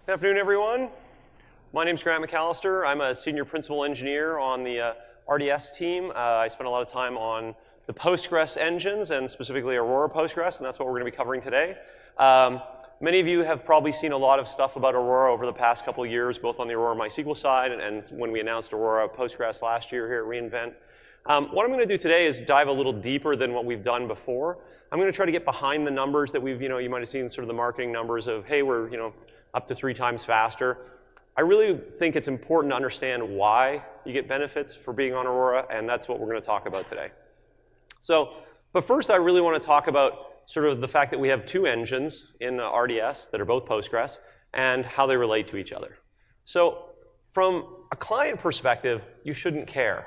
Good afternoon, everyone. My name is Grant McAllister. I'm a senior principal engineer on the RDS team. I spend a lot of time on the Postgres engines and specifically Aurora Postgres, and that's what we're going to be covering today. Many of you have probably seen a lot of stuff about Aurora over the past couple of years, both on the Aurora MySQL side and when we announced Aurora Postgres last year here at reInvent. What I'm going to do today is dive a little deeper than what we've done before. I'm going to try to get behind the numbers that we've, you might have seen sort of the marketing numbers of, hey, we're, up to 3 times faster. I really think it's important to understand why you get benefits for being on Aurora, and that's what we're going to talk about today. But first I really want to talk about sort of the fact that we have 2 engines in RDS that are both Postgres and how they relate to each other. So from a client perspective, you shouldn't care.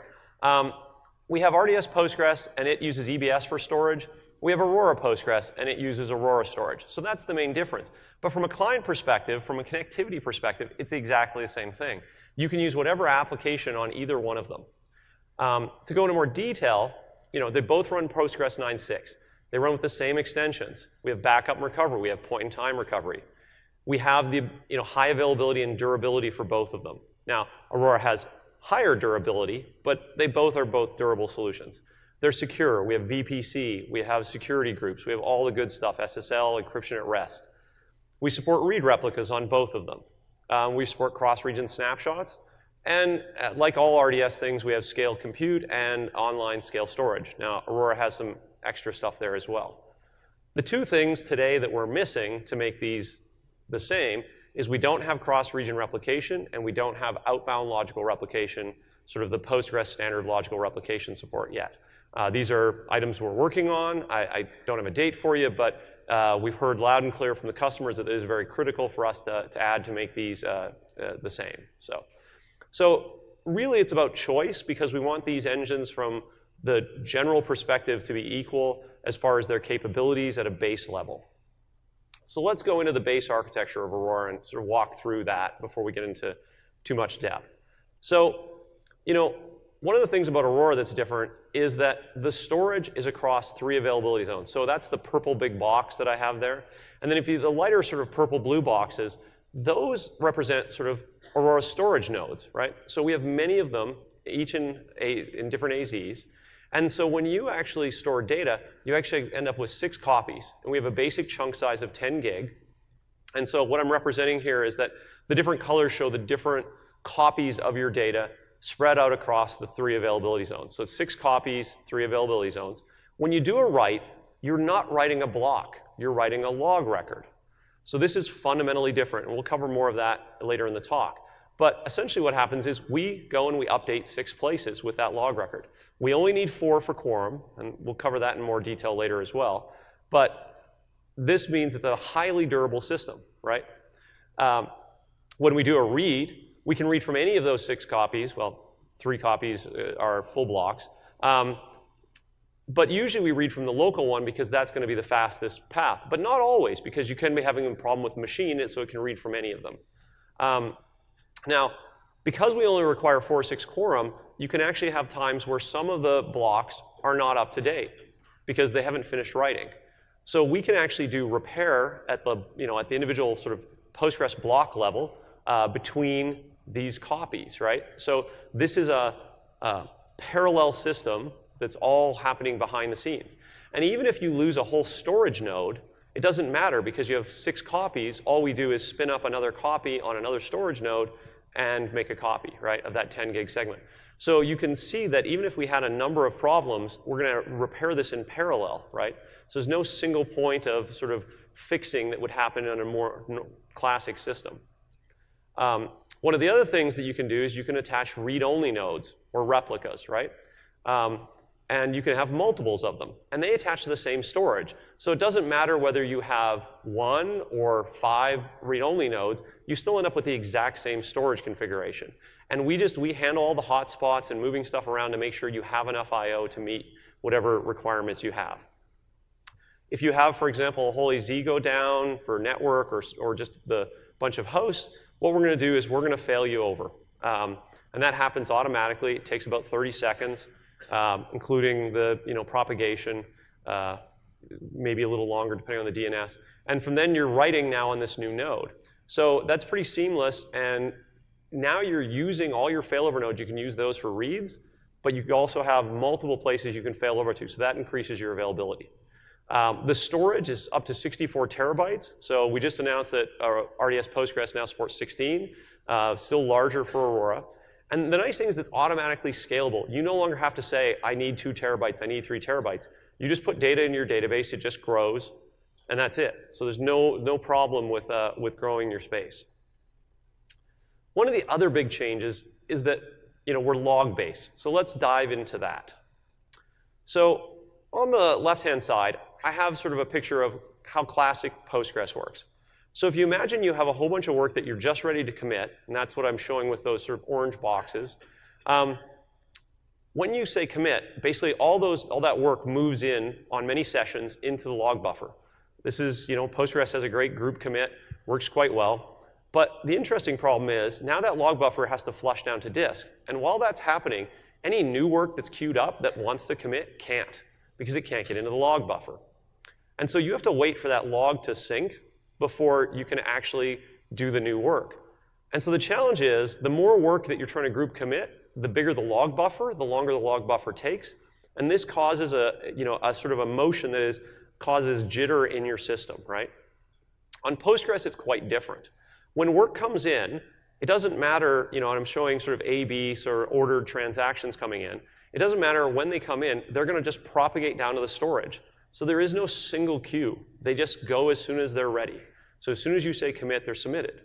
We have RDS Postgres, and it uses EBS for storage. We have Aurora Postgres, and it uses Aurora storage. So that's the main difference. But from a client perspective, from a connectivity perspective, it's exactly the same thing. You can use whatever application on either one of them. To go into more detail, they both run Postgres 9.6. They run with the same extensions. We have backup and recovery. We have point-in-time recovery. We have the high availability and durability for both of them. Now, Aurora has higher durability, but they both are durable solutions. They're secure. We have VPC. We have security groups. We have all the good stuff, SSL, encryption at rest. We support read replicas on both of them. We support cross-region snapshots. And like all RDS things, we have scaled compute and online scale storage. Now, Aurora has some extra stuff there as well. The 2 things today that we're missing to make these the same is we don't have cross-region replication and we don't have outbound logical replication, sort of the Postgres standard logical replication support yet. These are items we're working on. I don't have a date for you, but we've heard loud and clear from the customers that it is very critical for us to add to make these the same. So really it's about choice because we want these engines from the general perspective to be equal as far as their capabilities at a base level. So let's go into the base architecture of Aurora and sort of walk through that before we get into too much depth. So, one of the things about Aurora that's different is that the storage is across 3 availability zones. So that's the purple big box that I have there. And then the lighter sort of purple-blue boxes, those represent sort of Aurora storage nodes, right? So we have many of them, each in different AZs. And so when you actually store data, you actually end up with 6 copies. And we have a basic chunk size of 10 gig. And so what I'm representing here is that the different colors show the different copies of your data spread out across the 3 availability zones. So 6 copies, 3 availability zones. When you do a write, you're not writing a block. You're writing a log record. So this is fundamentally different, and we'll cover more of that later in the talk. But essentially what happens is we go and we update 6 places with that log record. We only need 4 for quorum, and we'll cover that in more detail later as well. But this means it's a highly durable system, right? When we do a read, we can read from any of those 6 copies. Well, 3 copies are full blocks. But usually we read from the local one because that's going to be the fastest path. But not always, because you can be having a problem with the machine, so it can read from any of them. Now, because we only require 4 or 6 quorum, you can actually have times where some of the blocks are not up to date because they haven't finished writing. So we can actually do repair at the, at the individual sort of Postgres block level between these copies, right? So this is a parallel system that's all happening behind the scenes. And even if you lose a whole storage node, it doesn't matter because you have 6 copies. All we do is spin up another copy on another storage node and make a copy, right, of that 10 gig segment. So you can see that even if we had a number of problems, we're going to repair this in parallel, right? So there's no single point of sort of fixing that would happen in a more classic system. One of the other things that you can do is you can attach read-only nodes or replicas, right? And you can have multiples of them. And they attach to the same storage. So it doesn't matter whether you have 1 or 5 read-only nodes, you still end up with the exact same storage configuration. And we handle all the hotspots and moving stuff around to make sure you have enough I/O to meet whatever requirements you have. If you have, for example, a whole AZ go down for network or just the bunch of hosts, what we're going to do is we're going to fail you over. And that happens automatically. It takes about 30 seconds, including the propagation, maybe a little longer depending on the DNS. And from then, you're writing now on this new node. So that's pretty seamless, and now you're using all your failover nodes. You can use those for reads, but you can also have multiple places you can fail over to, so that increases your availability. The storage is up to 64 terabytes, so we just announced that our RDS Postgres now supports 16, still larger for Aurora. And the nice thing is it's automatically scalable. You no longer have to say, I need 2 terabytes, I need 3 terabytes. You just put data in your database, it just grows, and that's it. So there's no problem with growing your space. One of the other big changes is that we're log-based. So let's dive into that. So on the left-hand side, I have sort of a picture of how classic Postgres works. So if you imagine you have a whole bunch of work that you're just ready to commit, and that's what I'm showing with those sort of orange boxes. When you say commit, basically all that work moves in on many sessions into the log buffer. This is, Postgres has a great group commit, works quite well. But the interesting problem is now that log buffer has to flush down to disk. And while that's happening, any new work that's queued up that wants to commit can't, because it can't get into the log buffer. And so you have to wait for that log to sync before you can actually do the new work. And so the challenge is, the more work that you're trying to group commit, the bigger the log buffer, the longer the log buffer takes. And this causes a sort of a motion that causes jitter in your system, right? On Postgres, it's quite different. When work comes in, it doesn't matter, and I'm showing sort of A/B, sort of ordered transactions coming in. It doesn't matter when they come in, they're going to just propagate down to the storage. So there is no single queue. They just go as soon as they're ready. So as soon as you say commit, they're submitted.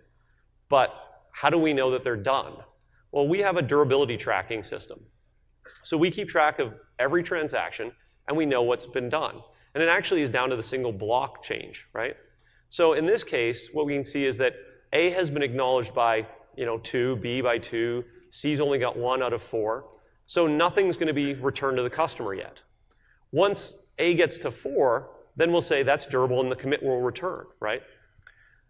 But how do we know that they're done? Well, we have a durability tracking system. So we keep track of every transaction, and we know what's been done. And it actually is down to the single block change, right? So in this case, what we can see is that A has been acknowledged by 2, B by 2, C's only got 1 out of 4. So nothing's going to be returned to the customer yet. Once A gets to 4, then we'll say that's durable and the commit will return, right?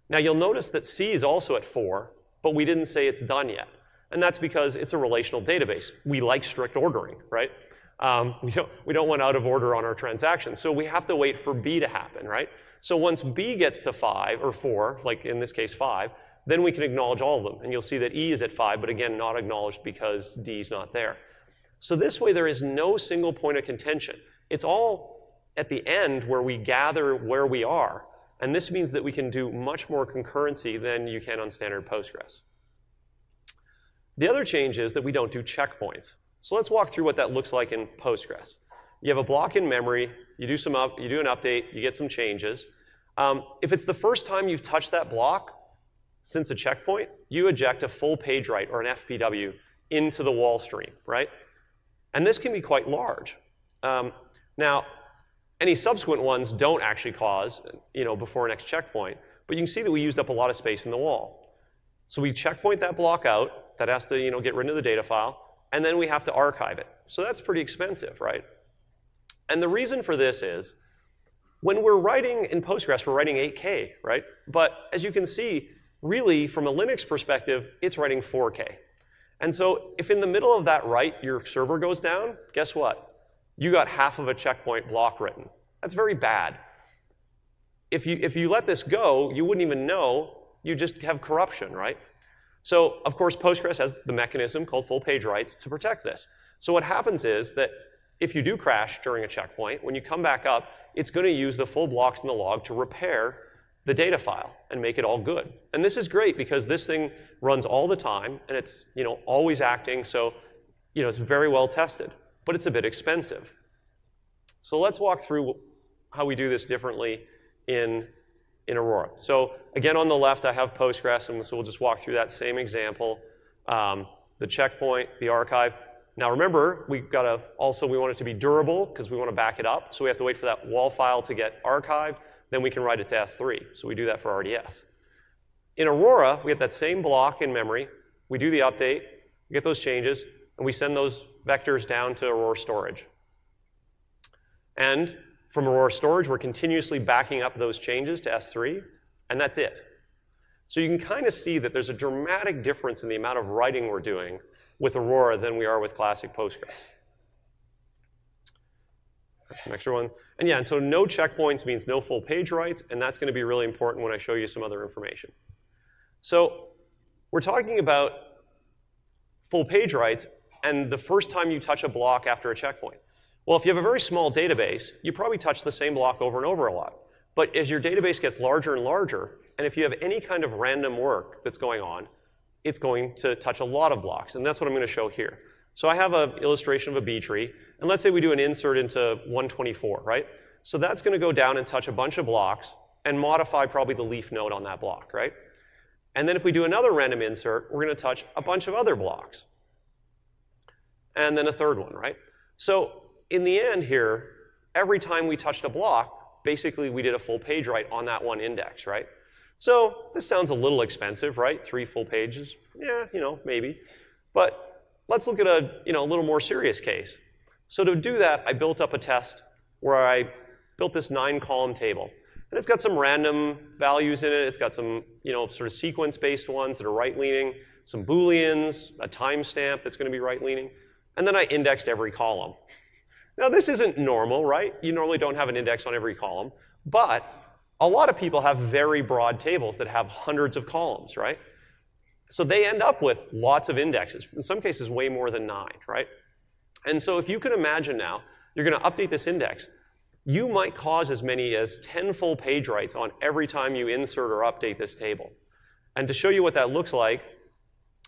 Now you'll notice that C is also at 4, but we didn't say it's done yet. And that's because it's a relational database. We like strict ordering, right? We don't want out of order on our transactions. So we have to wait for B to happen, right? So once B gets to 5 or 4, like in this case 5, then we can acknowledge all of them. And you'll see that E is at 5, but again, not acknowledged because D is not there. So this way, there is no single point of contention. It's all at the end where we gather where we are. And this means that we can do much more concurrency than you can on standard Postgres. The other change is that we don't do checkpoints. So let's walk through what that looks like in Postgres. You have a block in memory, you do an update, you get some changes. If it's the first time you've touched that block since a checkpoint, you eject a full page write or an FPW into the wall stream, right? And this can be quite large. Now, any subsequent ones don't actually cause, before next checkpoint, but you can see that we used up a lot of space in the wall. So we checkpoint that block out, that has to, get rid of the data file, and then we have to archive it. So that's pretty expensive, right? And the reason for this is, when we're writing in Postgres, we're writing 8K, right? But as you can see, really, from a Linux perspective, it's writing 4K. And so if in the middle of that write, your server goes down, guess what? You got half of a checkpoint block written. That's very bad. If you let this go, you wouldn't even know. You just have corruption, right? So, of course, Postgres has the mechanism called full page writes to protect this. So what happens is that if you do crash during a checkpoint, when you come back up, it's going to use the full blocks in the log to repair the data file and make it all good. And this is great because this thing runs all the time, and it's always acting, so it's very well tested. But it's a bit expensive. So let's walk through how we do this differently in Aurora. So again, on the left, I have Postgres, and so we'll just walk through that same example. The checkpoint, the archive. Now remember, we want it to be durable because we want to back it up. So we have to wait for that wall file to get archived. Then we can write it to S3. So we do that for RDS. In Aurora, we get that same block in memory. We do the update, we get those changes, and we send those vectors down to Aurora storage. And from Aurora storage, we're continuously backing up those changes to S3, and that's it. So you can kind of see that there's a dramatic difference in the amount of writing we're doing with Aurora than we are with classic Postgres. That's some extra one. And yeah, and so no checkpoints means no full page writes, and that's going to be really important when I show you some other information. So we're talking about full page writes and the first time you touch a block after a checkpoint. Well, if you have a very small database, you probably touch the same block over and over a lot. But as your database gets larger and larger, and if you have any kind of random work that's going on, it's going to touch a lot of blocks. And that's what I'm going to show here. So I have an illustration of a B tree. And let's say we do an insert into 124, right? So that's going to go down and touch a bunch of blocks and modify probably the leaf node on that block, right? And then if we do another random insert, we're going to touch a bunch of other blocks. And then a third one, right? So in the end here, every time we touched a block, basically we did a full page write on that one index, right? So this sounds a little expensive, right? 3 full pages, yeah, maybe. But let's look at a little more serious case. So to do that, I built up a test where I built this 9-column table. And it's got some random values in it. It's got some sort of sequence-based ones that are right-leaning, some Booleans, a timestamp that's going to be right-leaning. And then I indexed every column. Now this isn't normal, right? You normally don't have an index on every column. But a lot of people have very broad tables that have hundreds of columns, right? So they end up with lots of indexes, in some cases way more than 9, right? And so if you can imagine now, you're going to update this index. You might cause as many as 10 full page writes on every time you insert or update this table. And to show you what that looks like,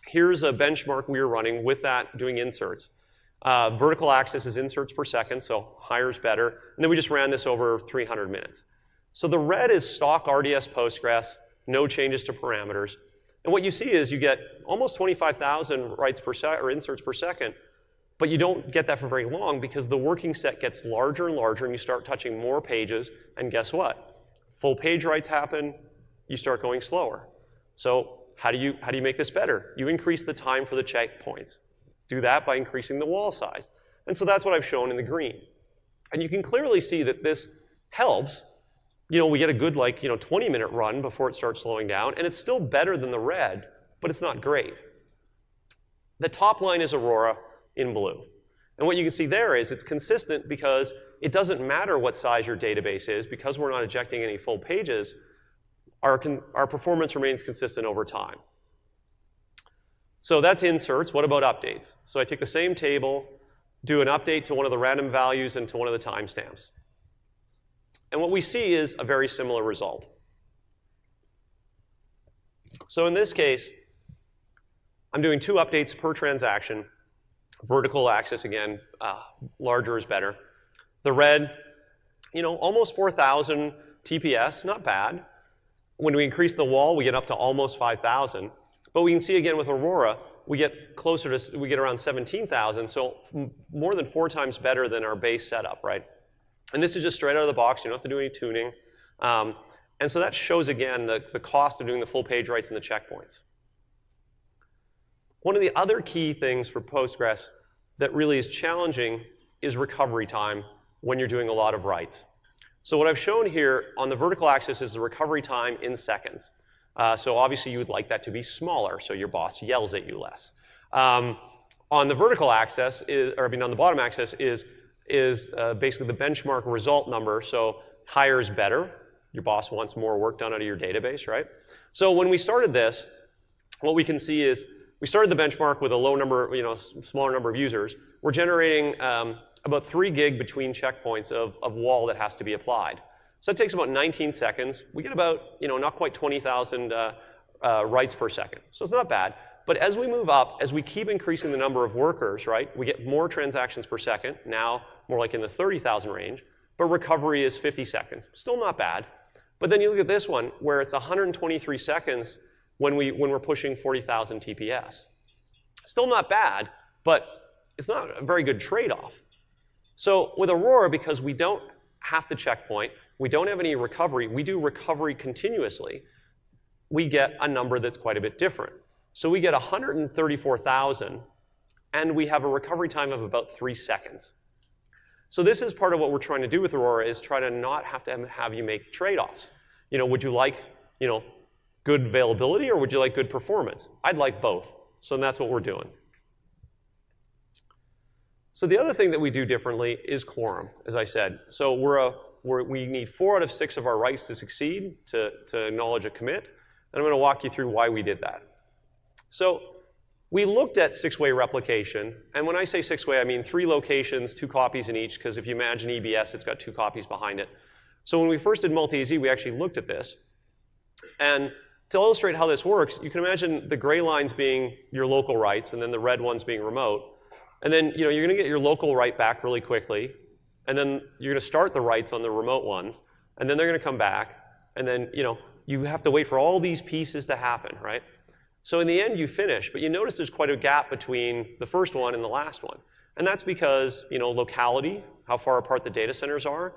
here's a benchmark we were running with that doing inserts. Vertical axis is inserts per second, so higher is better. And then we just ran this over 300 minutes. So the red is stock RDS Postgres, no changes to parameters. And what you see is you get almost 25,000 writes per second or inserts per second. But you don't get that for very long because the working set gets larger and larger and you start touching more pages. And guess what? Full page writes happen, you start going slower. So how do you make this better? You increase the time for the checkpoints. Do that by increasing the wall size. And so that's what I've shown in the green. And you can clearly see that this helps. We get a good 20-minute run before it starts slowing down. And it's still better than the red, but it's not great. The top line is Aurora in blue. And what you can see there is it's consistent because it doesn't matter what size your database is. Because we're not ejecting any full pages, our performance remains consistent over time. So that's inserts. What about updates? So I take the same table, do an update to one of the random values and to one of the timestamps. And what we see is a very similar result. So in this case, I'm doing 2 updates per transaction. Vertical axis, again, larger is better. The red, almost 4,000 TPS, not bad. When we increase the wall, we get up to almost 5,000. But we can see again with Aurora, we get around 17,000, so more than 4 times better than our base setup, right? And this is just straight out of the box. You don't have to do any tuning. And so that shows, again, the cost of doing the full page writes and the checkpoints. One of the other key things for Postgres that really is challenging is recovery time when you're doing a lot of writes. So what I've shown here on the vertical axis is the recovery time in seconds. So obviously you would like that to be smaller so your boss yells at you less. On the vertical axis, on the bottom axis is basically the benchmark result number. So higher is better. Your boss wants more work done out of your database, right? So when we started this, what we can see is we started the benchmark with a low number, smaller number of users. We're generating about 3 gig between checkpoints of wall that has to be applied. So it takes about 19 seconds. We get about, not quite 20,000 writes per second. So it's not bad. But as we move up, as we keep increasing the number of workers, right, we get more transactions per second, now more like in the 30,000 range. But recovery is 50 seconds. Still not bad. But then you look at this one, where it's 123 seconds when we're pushing 40,000 TPS. Still not bad, but it's not a very good trade-off. So with Aurora, because we don't have the checkpoint, we don't have any recovery, we do recovery continuously, we get a number that's quite a bit different. So we get 134,000, and we have a recovery time of about 3 seconds. So this is part of what we're trying to do with Aurora, is try to not have to have you make trade-offs. Would you like, good availability, or would you like good performance? I'd like both. So that's what we're doing. So the other thing that we do differently is quorum, as I said. So we need 4 out of 6 of our writes to succeed to acknowledge a commit. And I'm going to walk you through why we did that. So we looked at 6-way replication. And when I say 6-way, I mean 3 locations, 2 copies in each, because if you imagine EBS, it's got 2 copies behind it. So when we first did multi-AZ, we actually looked at this. And to illustrate how this works, you can imagine the gray lines being your local writes, and then the red ones being remote. And then you're going to get your local write back really quickly. And then you're going to start the writes on the remote ones. And then they're going to come back. And then you have to wait for all these pieces to happen, right? So in the end, you finish. But you notice there's quite a gap between the first one and the last one. And that's because locality, how far apart the data centers are,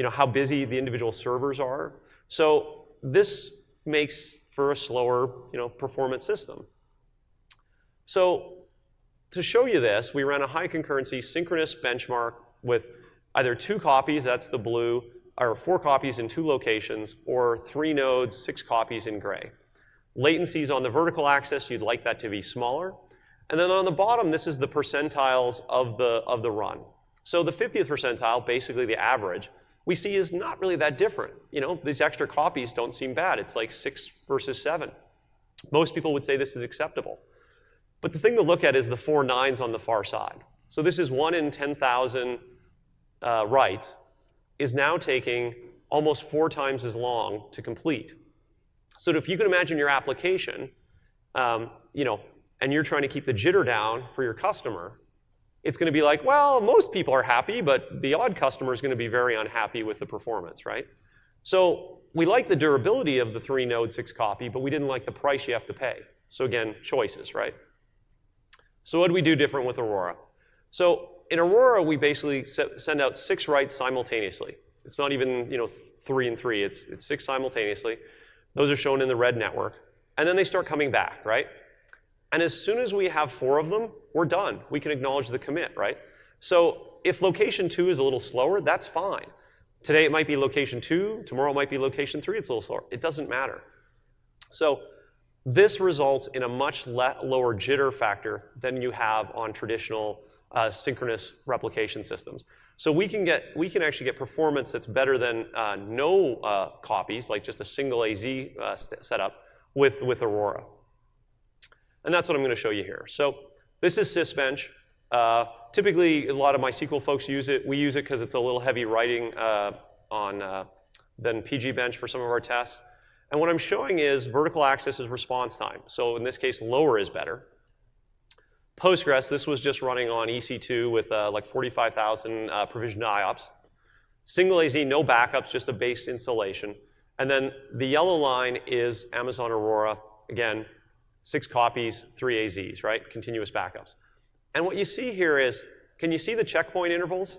how busy the individual servers are. So this makes for a slower performance system. So to show you this, we ran a high concurrency synchronous benchmark with either 2 copies, that's the blue, or 4 copies in 2 locations, or 3 nodes, 6 copies in gray. Latencies on the vertical axis, you'd like that to be smaller. And then on the bottom, this is the percentiles of the run. So the 50th percentile, basically the average, we see is not really that different. These extra copies don't seem bad. It's like 6 versus 7. Most people would say this is acceptable. But the thing to look at is the 4 nines on the far side. So this is 1 in 10,000 writes is now taking almost 4 times as long to complete. So if you can imagine your application, and you're trying to keep the jitter down for your customer, it's going to be like, well, most people are happy, but the odd customer is going to be very unhappy with the performance, right? So we like the durability of the 3 node 6 copy, but we didn't like the price you have to pay. So again, choices, right? So what do we do different with Aurora? So in Aurora, we basically send out 6 writes simultaneously. It's not even 3 and 3. It's 6 simultaneously. Those are shown in the red network. And then they start coming back, right? And as soon as we have 4 of them, we're done. We can acknowledge the commit, right? So if location 2 is a little slower, that's fine. Today it might be location 2. Tomorrow it might be location 3. It's a little slower. It doesn't matter. So this results in a much lower jitter factor than you have on traditional synchronous replication systems. So we can actually get performance that's better than no copies, like just a single AZ setup with Aurora. And that's what I'm going to show you here. So this is sysbench. Typically, a lot of my SQL folks use it. We use it because it's a little heavy writing than pgbench for some of our tests. And what I'm showing is vertical axis is response time. So in this case, lower is better. Postgres, this was just running on EC2 with like 45,000 provisioned IOPS. Single AZ, no backups, just a base installation. And then the yellow line is Amazon Aurora. Again, 6 copies, 3 AZs, right? Continuous backups. And what you see here is, can you see the checkpoint intervals?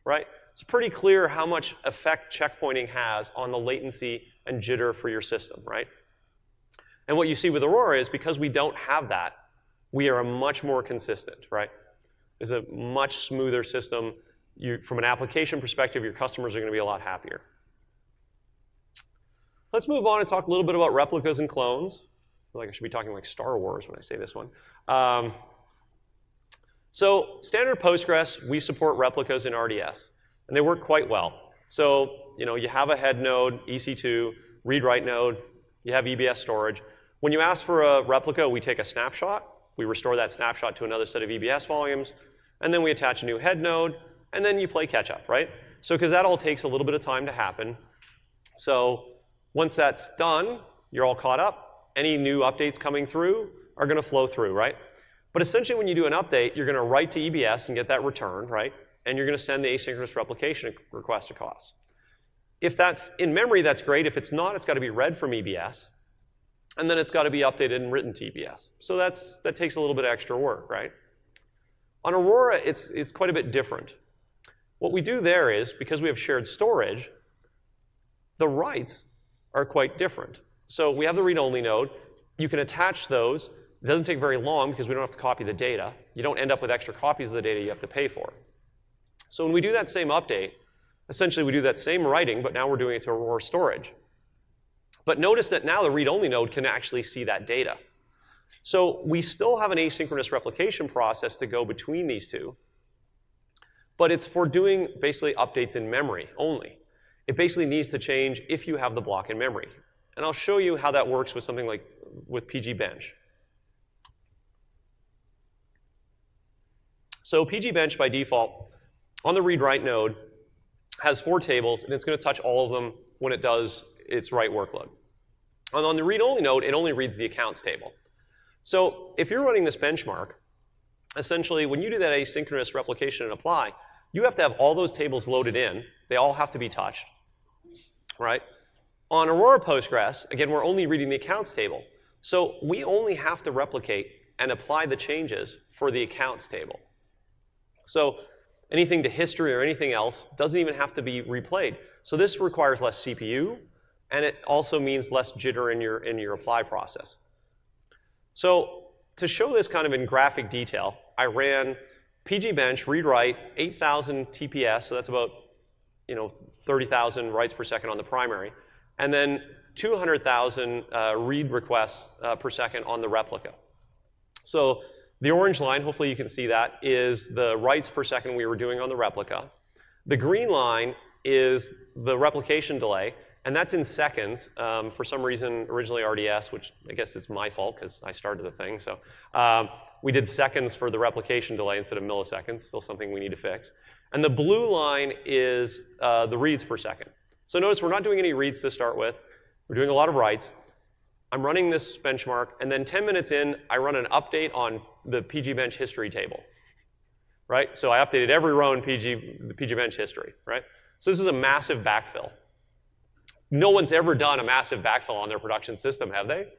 Right? It's pretty clear how much effect checkpointing has on the latency and jitter for your system, right? And what you see with Aurora is because we don't have that, we are much more consistent, right? It's a much smoother system. From an application perspective, your customers are going to be a lot happier. Let's move on and talk a little bit about replicas and clones. I feel like I should be talking like Star Wars when I say this one. So standard Postgres, we support replicas in RDS, and they work quite well. So you have a head node, EC2, read-write node, you have EBS storage. When you ask for a replica, we take a snapshot, we restore that snapshot to another set of EBS volumes, and then we attach a new head node, and then you play catch-up, right? So because that all takes a little bit of time to happen. So once that's done, you're all caught up. Any new updates coming through are going to flow through, right? But essentially, when you do an update, you're going to write to EBS and get that returned, right? And you're going to send the asynchronous replication request across. If that's in memory, that's great. If it's not, it's got to be read from EBS. And then it's got to be updated and written to EBS. So that takes a little bit of extra work, right? On Aurora, it's quite a bit different. What we do there is, because we have shared storage, the writes are quite different. So we have the read-only node. You can attach those. It doesn't take very long because we don't have to copy the data. You don't end up with extra copies of the data you have to pay for. So when we do that same update, essentially we do that same writing, but now we're doing it to Aurora storage. But notice that now the read-only node can actually see that data. So we still have an asynchronous replication process to go between these two, but it's for doing basically updates in memory only. It basically needs to change if you have the block in memory. And I'll show you how that works with something like with pgbench. So pgbench by default on the read-write node has 4 tables, and it's going to touch all of them when it does its write workload. And on the read-only node, it only reads the accounts table. So if you're running this benchmark, essentially when you do that asynchronous replication and apply, you have to have all those tables loaded in. They all have to be touched, right? On Aurora Postgres, again, we're only reading the accounts table. So we only have to replicate and apply the changes for the accounts table. So anything to history or anything else doesn't even have to be replayed. So this requires less CPU, and it also means less jitter in your apply process. So to show this kind of in graphic detail, I ran pgbench read-write 8,000 TPS, so that's about 30,000 writes per second on the primary, and then 200,000 read requests per second on the replica. So the orange line, hopefully you can see that, is the writes per second we were doing on the replica. The green line is the replication delay, and that's in seconds. For some reason, originally RDS, which I guess is my fault because I started the thing. So we did seconds for the replication delay instead of milliseconds, still something we need to fix. And the blue line is the reads per second. So notice we're not doing any reads to start with. We're doing a lot of writes. I'm running this benchmark, and then 10 minutes in, I run an update on the pgbench history table, right? So I updated every row in the pgbench history, right? So this is a massive backfill. No one's ever done a massive backfill on their production system, have they?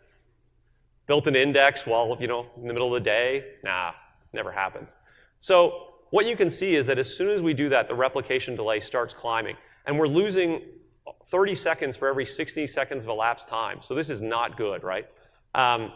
Built an index while, in the middle of the day? Nah, never happens. So what you can see is that as soon as we do that, the replication delay starts climbing. And we're losing 30 seconds for every 60 seconds of elapsed time. So this is not good, right? And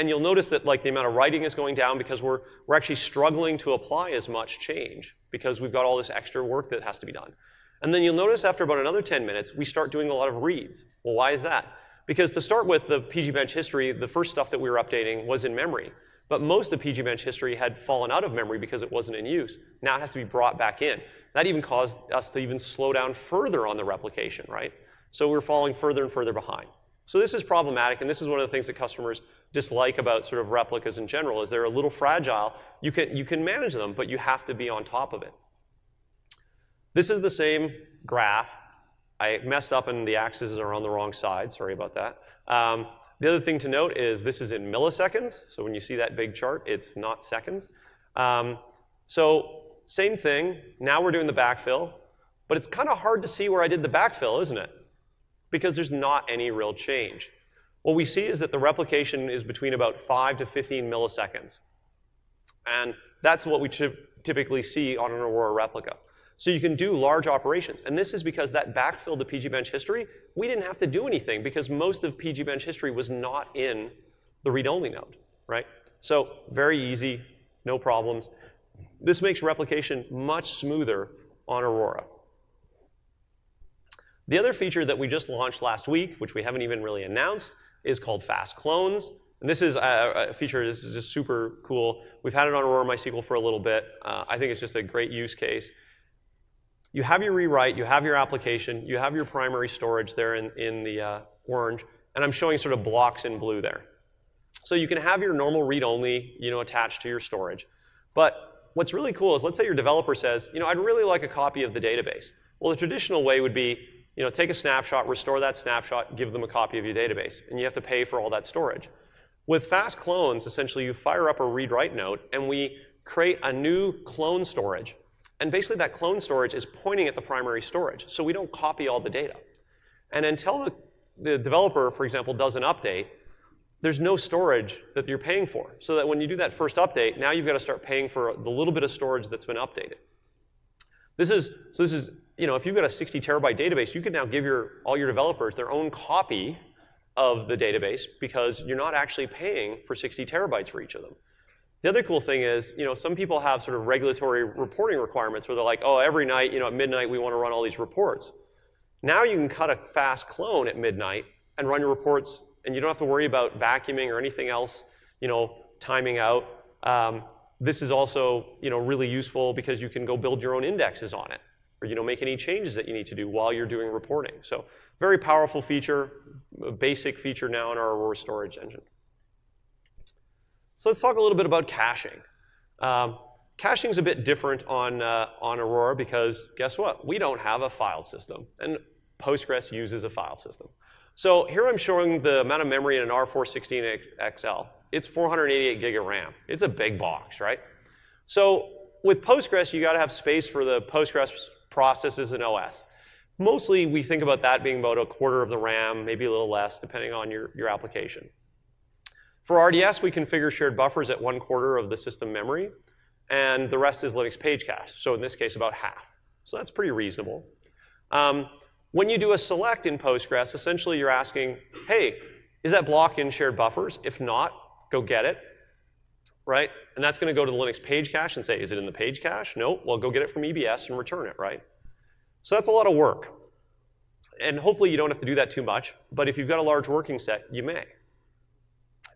you'll notice that the amount of writing is going down because we're actually struggling to apply as much change because we've got all this extra work that has to be done. And then you'll notice after about another 10 minutes, we start doing a lot of reads. Well, why is that? Because to start with, the pgbench history, the first stuff that we were updating was in memory. But most of pgbench history had fallen out of memory because it wasn't in use. Now it has to be brought back in. That even caused us to even slow down further on the replication, right? So we're falling further and further behind. So this is problematic, and this is one of the things that customers dislike about sort of replicas in general, is they're a little fragile. You can manage them, but you have to be on top of it. This is the same graph. I messed up and the axes are on the wrong side. Sorry about that. The other thing to note is this is in milliseconds. So when you see that big chart, it's not seconds. So same thing. Now we're doing the backfill. But it's kind of hard to see where I did the backfill, isn't it? Because there's not any real change. What we see is that the replication is between about 5 to 15 milliseconds. And that's what we typically see on an Aurora replica. So you can do large operations. And this is because that backfill to pgbench history, we didn't have to do anything because most of pgbench history was not in the read-only node, right? So very easy, no problems. This makes replication much smoother on Aurora. The other feature that we just launched last week, which we haven't even really announced, is called fast clones. And this is a feature, this is just super cool. We've had it on Aurora MySQL for a little bit. I think it's just a great use case. You have your rewrite, you have your application, you have your primary storage there in the orange, and I'm showing sort of blocks in blue there. So you can have your normal read-only, attached to your storage. But what's really cool is, let's say your developer says, I'd really like a copy of the database. Well, the traditional way would be, take a snapshot, restore that snapshot, give them a copy of your database, and you have to pay for all that storage. With fast clones, essentially, you fire up a read-write node, and we create a new clone storage. And basically, that clone storage is pointing at the primary storage, so we don't copy all the data. And until the developer, for example, does an update, there's no storage that you're paying for. So that when you do that first update, now you've got to start paying for the little bit of storage that's been updated. This is, if you've got a 60 terabyte database, you can now give all your developers their own copy of the database because you're not actually paying for 60 terabytes for each of them. The other cool thing is, some people have sort of regulatory reporting requirements where they're like, oh, every night, at midnight, we want to run all these reports. Now you can cut a fast clone at midnight and run your reports, and you don't have to worry about vacuuming or anything else, timing out. This is also, really useful because you can go build your own indexes on it. or make any changes that you need to do while you're doing reporting. So very powerful feature, a basic feature now in our Aurora storage engine. So let's talk a little bit about caching. Caching is a bit different on Aurora because guess what? We don't have a file system, and Postgres uses a file system. So here I'm showing the amount of memory in an R416 XL. It's 488 gig of RAM. It's a big box, right? So with Postgres, you got to have space for the Postgres processes and OS. Mostly, we think about that being about a quarter of the RAM, maybe a little less, depending on your application. For RDS, we configure shared buffers at 1/4 of the system memory, and the rest is Linux page cache. So in this case, about half. So that's pretty reasonable. When you do a select in Postgres, essentially you're asking, hey, is that block in shared buffers? If not, go get it, right? And that's going to go to the Linux page cache and say, is it in the page cache? No, well, go get it from EBS and return it, right? So that's a lot of work. And hopefully you don't have to do that too much, but if you've got a large working set, you may.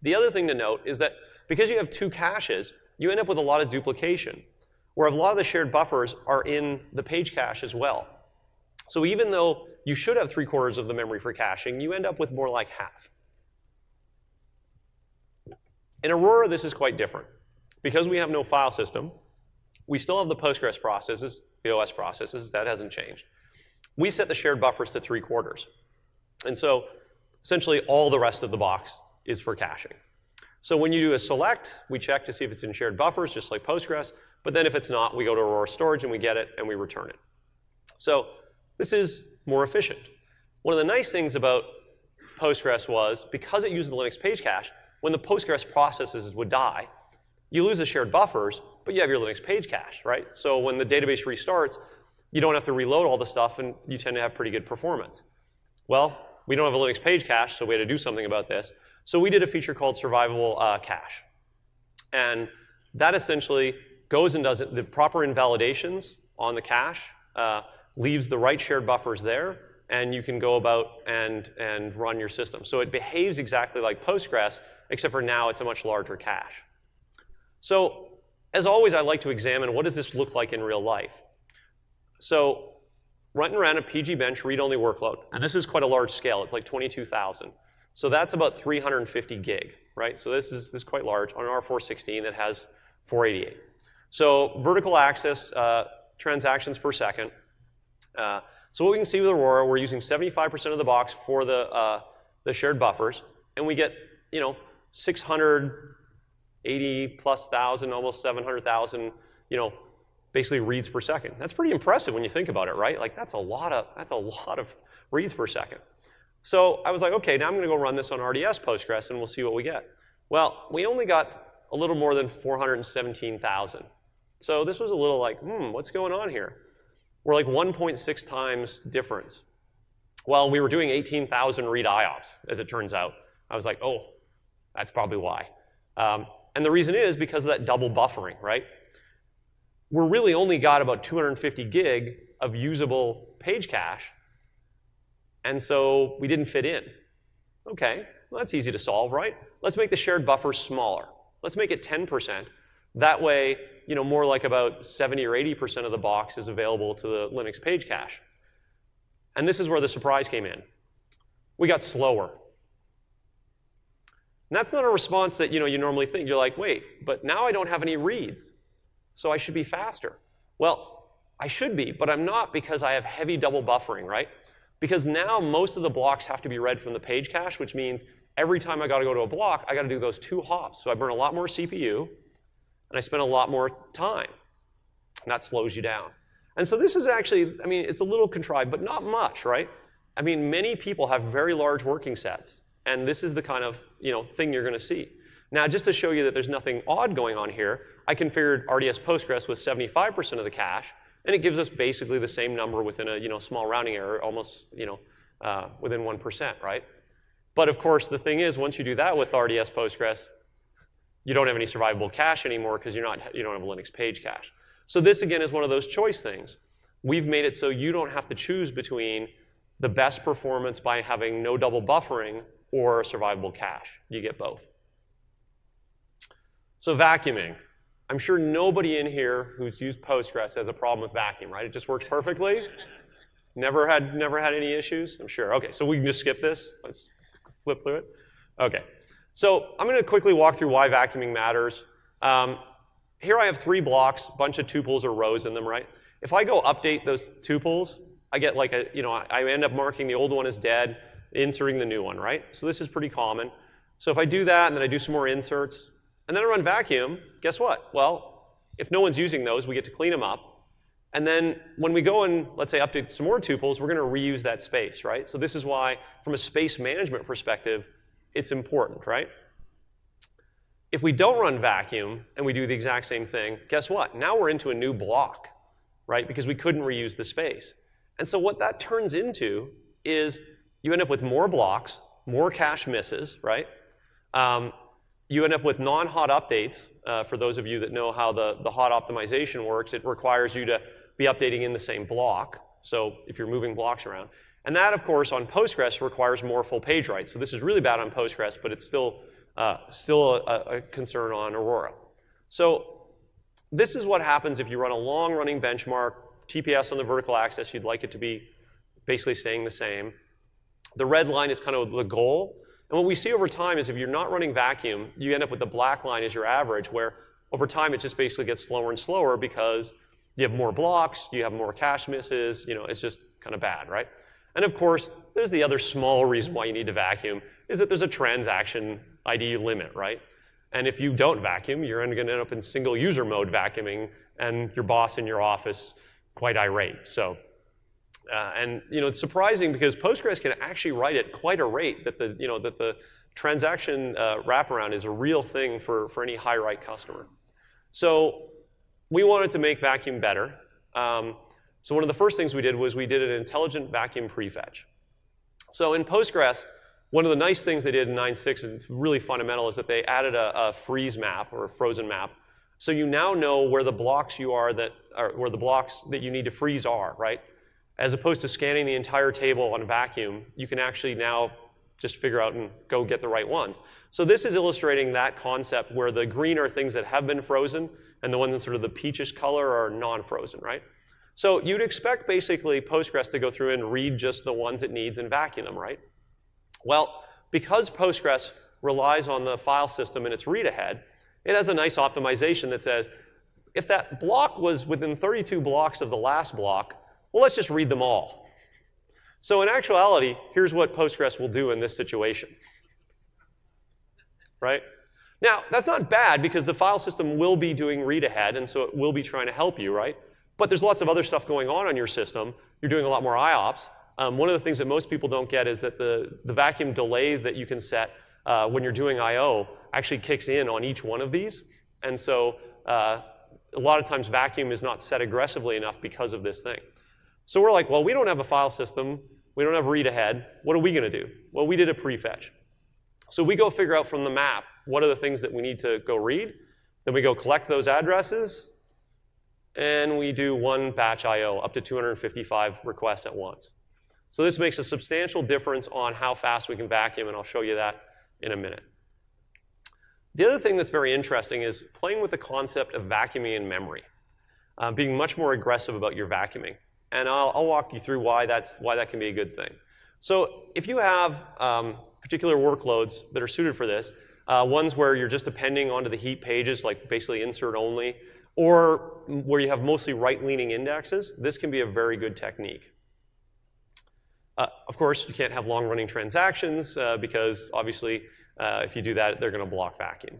The other thing to note is that because you have two caches, you end up with a lot of duplication, where a lot of the shared buffers are in the page cache as well. So even though you should have 3/4 of the memory for caching, you end up with more like half. In Aurora, this is quite different. Because we have no file system, we still have the Postgres processes, the OS processes, that hasn't changed. We set the shared buffers to 3/4. And so essentially all the rest of the box is for caching. So when you do a select, we check to see if it's in shared buffers, just like Postgres. But then if it's not, we go to Aurora storage and we get it and we return it. So this is more efficient. One of the nice things about Postgres was, because it uses the Linux page cache, when the Postgres processes would die, you lose the shared buffers, but you have your Linux page cache, right? So when the database restarts, you don't have to reload all the stuff, and you tend to have pretty good performance. Well, we don't have a Linux page cache, so we had to do something about this. So we did a feature called survivable cache. And that essentially goes and does the proper invalidations on the cache, leaves the right shared buffers there, and you can go about and run your system. So it behaves exactly like Postgres, except for now it's a much larger cache. So as always, I like to examine what does this look like in real life. So running around a pgbench read-only workload, and this is quite a large scale. It's like 22,000. So that's about 350 gig, right? So this is quite large on an R416 that has 488. So vertical axis, transactions per second. So what we can see with Aurora, we're using 75% of the box for the shared buffers, and we get 680+ thousand, almost 700,000, basically reads per second. That's pretty impressive when you think about it, right? Like that's a lot of reads per second. So I was like, okay, now I'm going to go run this on RDS Postgres, and we'll see what we get. Well, we only got a little more than 417,000. So this was a little like, what's going on here? We're like 1.6 times difference. Well, we were doing 18,000 read IOPS, as it turns out. I was like, oh, that's probably why. And the reason is because of that double buffering, right? We're really only got about 250 gig of usable page cache, and so we didn't fit in. Okay, well, that's easy to solve, right? Let's make the shared buffer smaller. Let's make it 10%. That way, more like about 70 or 80% of the box is available to the Linux page cache. And this is where the surprise came in. We got slower. And that's not a response that you normally think. You're like, wait, but now I don't have any reads, so I should be faster. Well, I should be, but I'm not because I have heavy double buffering, right? Because now most of the blocks have to be read from the page cache, which means every time I got to go to a block, I got to do those 2 hops. So I burn a lot more CPU, and I spend a lot more time. And that slows you down. And so this is actually, it's a little contrived, but not much, right? Many people have very large working sets, and this is the kind of thing you're going to see. Now, just to show you that there's nothing odd going on here, I configured RDS Postgres with 75% of the cache, and it gives us basically the same number within a small rounding error, almost within 1%, right? But of course, the thing is, once you do that with RDS Postgres, you don't have any survivable cache anymore because you don't have a Linux page cache. So this again is one of those choice things. We've made it so you don't have to choose between the best performance by having no double buffering or a survivable cache. You get both. So vacuuming. I'm sure nobody in here who's used Postgres has a problem with vacuum, right? It just works perfectly. Never had any issues, I'm sure. Okay, so we can just skip this. Let's flip through it. Okay, so I'm going to quickly walk through why vacuuming matters. Here I have 3 blocks, a bunch of tuples or rows in them, right? If I go update those tuples, I get like a, I end up marking the old one as dead, inserting the new one, right? So this is pretty common. So if I do that and then I do some more inserts, and then I run vacuum, guess what? Well, if no one's using those, we get to clean them up. And then when we go and, let's say, update some more tuples, we're going to reuse that space, right? So this is why, from a space management perspective, it's important, right? If we don't run vacuum and we do the exact same thing, guess what? Now we're into a new block, right? Because we couldn't reuse the space. And so what that turns into is you end up with more blocks, more cache misses, right? You end up with non-hot updates. For those of you that know how the hot optimization works, it requires you to be updating in the same block, so if you're moving blocks around. And that, of course, on Postgres requires more full page writes. So this is really bad on Postgres, but it's still a concern on Aurora. So this is what happens if you run a long-running benchmark, TPS on the vertical axis. You'd like it to be basically staying the same. The red line is kind of the goal. And what we see over time is if you're not running vacuum, you end up with the black line as your average, where over time it just basically gets slower and slower because you have more blocks, you have more cache misses, it's just kind of bad, right? And of course, there's the other small reason why you need to vacuum, is that there's a transaction ID limit, right? And if you don't vacuum, you're going to end up in single user mode vacuuming, and your boss in your office quite irate. So, and it's surprising because Postgres can actually write at quite a rate that the transaction wraparound is a real thing for any high write customer. So we wanted to make vacuum better. So one of the first things we did was we did an intelligent vacuum prefetch. So in Postgres, one of the nice things they did in 9.6, and it's really fundamental, is that they added a freeze map or a frozen map. So you now know where the blocks where the blocks that you need to freeze are, right? As opposed to scanning the entire table on vacuum, you can actually now just figure out and go get the right ones. So this is illustrating that concept where the green are things that have been frozen, and the ones in sort of the peachish color are non-frozen, right? So you'd expect basically Postgres to go through and read just the ones it needs and vacuum them, right? Well, because Postgres relies on the file system and its read ahead, it has a nice optimization that says, if that block was within 32 blocks of the last block, well, let's just read them all. So in actuality, here's what Postgres will do in this situation, right? Now, that's not bad because the file system will be doing read ahead, and so it will be trying to help you, right? But there's lots of other stuff going on your system. You're doing a lot more IOPS. One of the things that most people don't get is that the vacuum delay that you can set when you're doing I/O actually kicks in on each one of these. And so a lot of times vacuum is not set aggressively enough because of this thing. So we're like, well, we don't have a file system. We don't have read ahead. What are we going to do? Well, we did a prefetch. So we go figure out from the map what are the things that we need to go read. Then we go collect those addresses. And we do one batch I/O up to 255 requests at once. So this makes a substantial difference on how fast we can vacuum, and I'll show you that in a minute. The other thing that's very interesting is playing with the concept of vacuuming in memory, being much more aggressive about your vacuuming. And I'll walk you through why that can be a good thing. So if you have particular workloads that are suited for this, ones where you're just appending onto the heap pages, like basically insert only, or where you have mostly right-leaning indexes, this can be a very good technique. Of course, you can't have long-running transactions because obviously if you do that, they're going to block vacuum.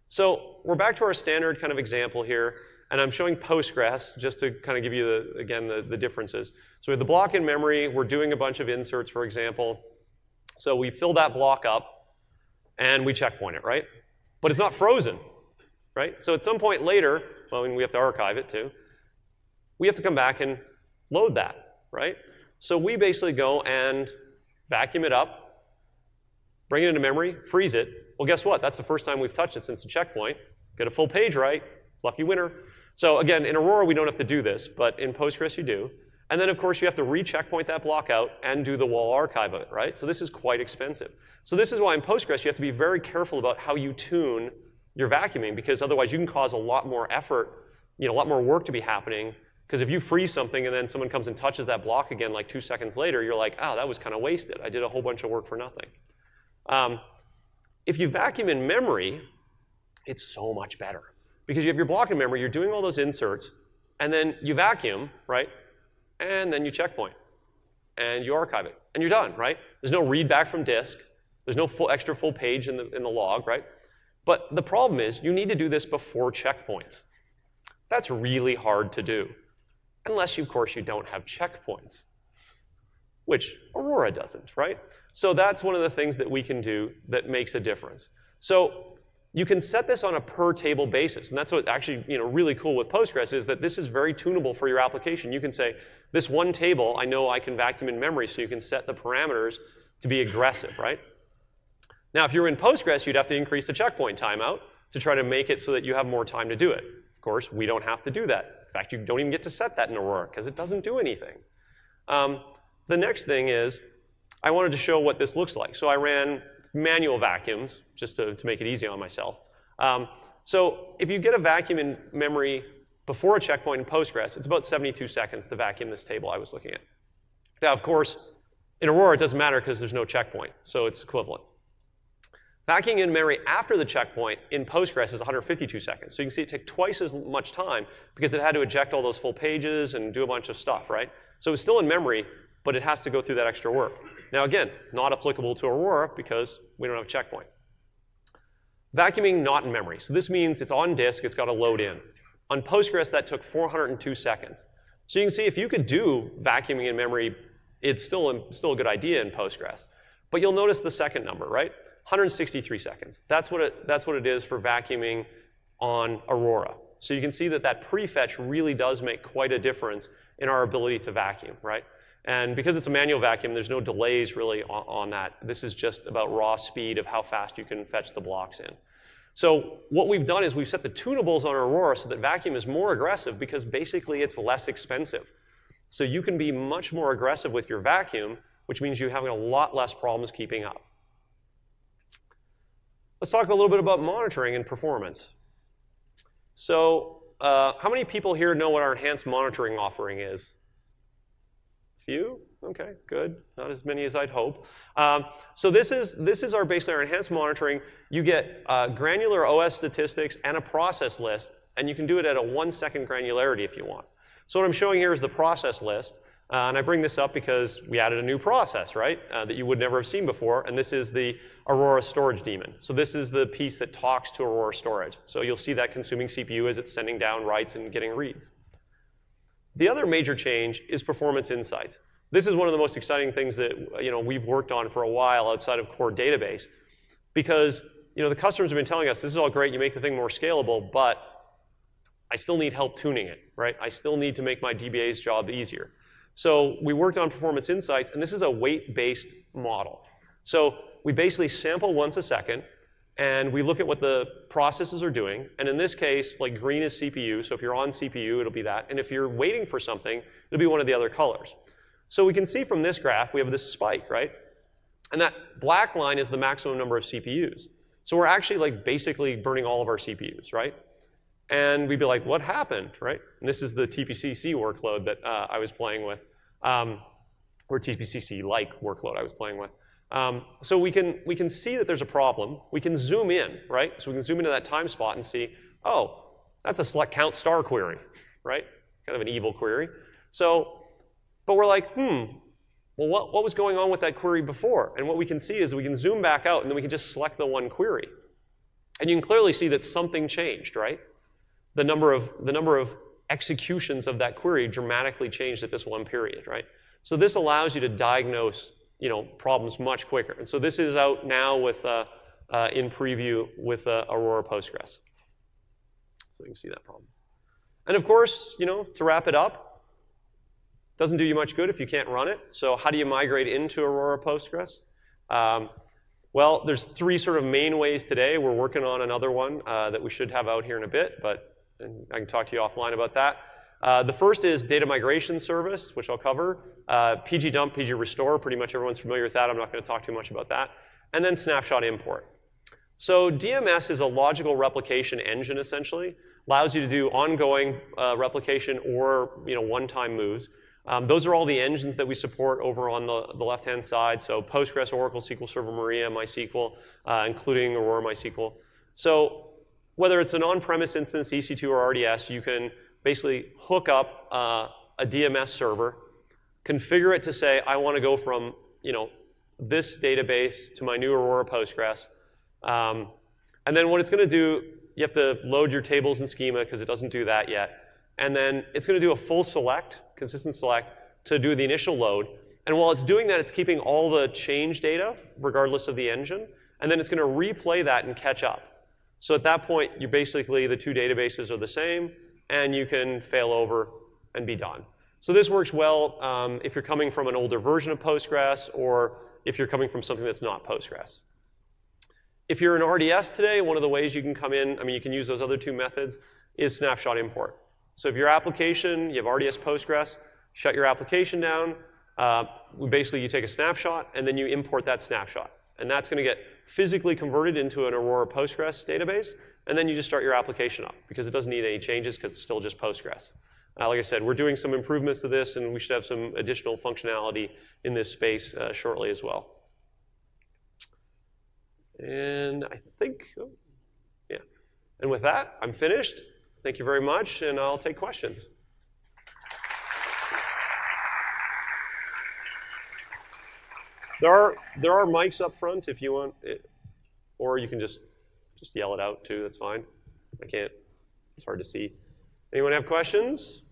So we're back to our standard kind of example here. And I'm showing Postgres just to kind of give you, again, the differences. So we have the block in memory. We're doing a bunch of inserts, for example. So we fill that block up, and we checkpoint it, right? But it's not frozen, right? So at some point later, well, I mean, we have to archive it too. We have to come back and load that, right? So we basically go and vacuum it up, bring it into memory, freeze it. Well, guess what? That's the first time we've touched it since the checkpoint. Get a full page right. Lucky winner. So again, in Aurora, we don't have to do this, but in Postgres, you do. And then, of course, you have to re-checkpoint that block out and do the wall archive of it, right? So this is quite expensive. So this is why in Postgres, you have to be very careful about how you tune you're vacuuming, because otherwise you can cause a lot more effort, a lot more work to be happening. Because if you freeze something and then someone comes and touches that block again like 2 seconds later, you're like, oh, that was kind of wasted. I did a whole bunch of work for nothing. If you vacuum in memory, it's so much better. Because you have your block in memory, you're doing all those inserts, and then you vacuum, right? And then you checkpoint. And you archive it. And you're done, right? There's no read back from disk. There's no extra full page in the log, right? But the problem is, you need to do this before checkpoints. That's really hard to do. Unless, of course, you don't have checkpoints, which Aurora doesn't, right? So that's one of the things that we can do that makes a difference. So you can set this on a per table basis, and that's what actually really cool with Postgres is that this is very tunable for your application. You can say, this one table, I know I can vacuum in memory, so you can set the parameters to be aggressive, right? Now, if you're in Postgres, you'd have to increase the checkpoint timeout to try to make it so that you have more time to do it. Of course, we don't have to do that. In fact, you don't even get to set that in Aurora because it doesn't do anything. The next thing is I wanted to show what this looks like. So I ran manual vacuums just to make it easy on myself. So if you get a vacuum in memory before a checkpoint in Postgres, it's about 72 seconds to vacuum this table I was looking at. Now, of course, in Aurora, it doesn't matter because there's no checkpoint, so it's equivalent. Vacuuming in memory after the checkpoint in Postgres is 152 seconds. So you can see it took twice as much time because it had to eject all those full pages and do a bunch of stuff, right? So it's still in memory, but it has to go through that extra work. Now again, not applicable to Aurora because we don't have a checkpoint. Vacuuming not in memory. So this means it's on disk, it's got to load in. On Postgres, that took 402 seconds. So you can see if you could do vacuuming in memory, it's still a good idea in Postgres. But you'll notice the second number, right? 163 seconds. That's what it is for vacuuming on Aurora. So you can see that that prefetch really does make quite a difference in our ability to vacuum, right? And because it's a manual vacuum, there's no delays really on that. This is just about raw speed of how fast you can fetch the blocks in. So what we've done is we've set the tunables on Aurora so that vacuum is more aggressive because basically it's less expensive. So you can be much more aggressive with your vacuum, which means you're having a lot less problems keeping up. Let's talk a little bit about monitoring and performance. So how many people here know what our enhanced monitoring offering is? Few? Okay, good. Not as many as I'd hope. So this is basically our enhanced monitoring. You get granular OS statistics and a process list, and you can do it at a 1-second granularity if you want. So what I'm showing here is the process list. And I bring this up because we added a new process, right, that you would never have seen before. And this is the Aurora storage daemon. So this is the piece that talks to Aurora storage. So you'll see that consuming CPU as it's sending down writes and getting reads. The other major change is performance insights. This is one of the most exciting things that we've worked on for a while outside of core database. Because the customers have been telling us, this is all great, you make the thing more scalable, but I still need help tuning it, right? I still need to make my DBA's job easier. So we worked on performance insights, and this is a weight-based model. So we basically sample once a second, and we look at what the processes are doing. And in this case, like green is CPU, so if you're on CPU, it'll be that. And if you're waiting for something, it'll be one of the other colors. So we can see from this graph, we have this spike, right? And that black line is the maximum number of CPUs. So we're actually basically burning all of our CPUs, right? And we'd be like, what happened, right? And this is the TPCC workload that I was playing with, or TPCC-like workload I was playing with. So we can see that there's a problem. We can zoom in, right? So we can zoom into that time spot and see, oh, that's a select count star query, right? Kind of an evil query. So, but we're like, well, what was going on with that query before? And what we can see is we can zoom back out, and then we can just select the one query. And you can clearly see that something changed, right? The number of executions of that query dramatically changed at this one period, right? So this allows you to diagnose, problems much quicker. And so this is out now with in preview with Aurora Postgres. So you can see that problem. And of course, to wrap it up, doesn't do you much good if you can't run it. So how do you migrate into Aurora Postgres? Well, there's 3 sort of main ways today. We're working on another one that we should have out here in a bit, but I can talk to you offline about that. The first is data migration service, which I'll cover. pgdump, pgrestore, pretty much everyone's familiar with that. I'm not going to talk too much about that. And then snapshot import. So DMS is a logical replication engine, essentially. Allows you to do ongoing replication or one-time moves. Those are all the engines that we support over on the left-hand side. So Postgres, Oracle, SQL Server, Maria, MySQL, including Aurora MySQL. So whether it's an on-premise instance, EC2 or RDS, you can basically hook up a DMS server, configure it to say, I want to go from this database to my new Aurora Postgres. And then what it's going to do, you have to load your tables and schema because it doesn't do that yet. And then it's going to do a full select, consistent select, to do the initial load. And while it's doing that, it's keeping all the change data, regardless of the engine. And then it's going to replay that and catch up. So at that point, you basically, the two databases are the same, and you can fail over and be done. So this works well if you're coming from an older version of Postgres or if you're coming from something that's not Postgres. If you're an RDS today, one of the ways you can come in, you can use those other two methods, is snapshot import. So if your application, you have RDS Postgres, shut your application down. Basically, you take a snapshot, and then you import that snapshot. And that's going to get physically converted into an Aurora Postgres database, and then you just start your application up, because it doesn't need any changes, because it's still just Postgres. Like I said, we're doing some improvements to this, and we should have some additional functionality in this space shortly as well. And I think, yeah. And with that, I'm finished. Thank you very much, and I'll take questions. There are mics up front if you want it, or you can just yell it out too. That's fine. I can't. It's hard to see. Anyone have questions?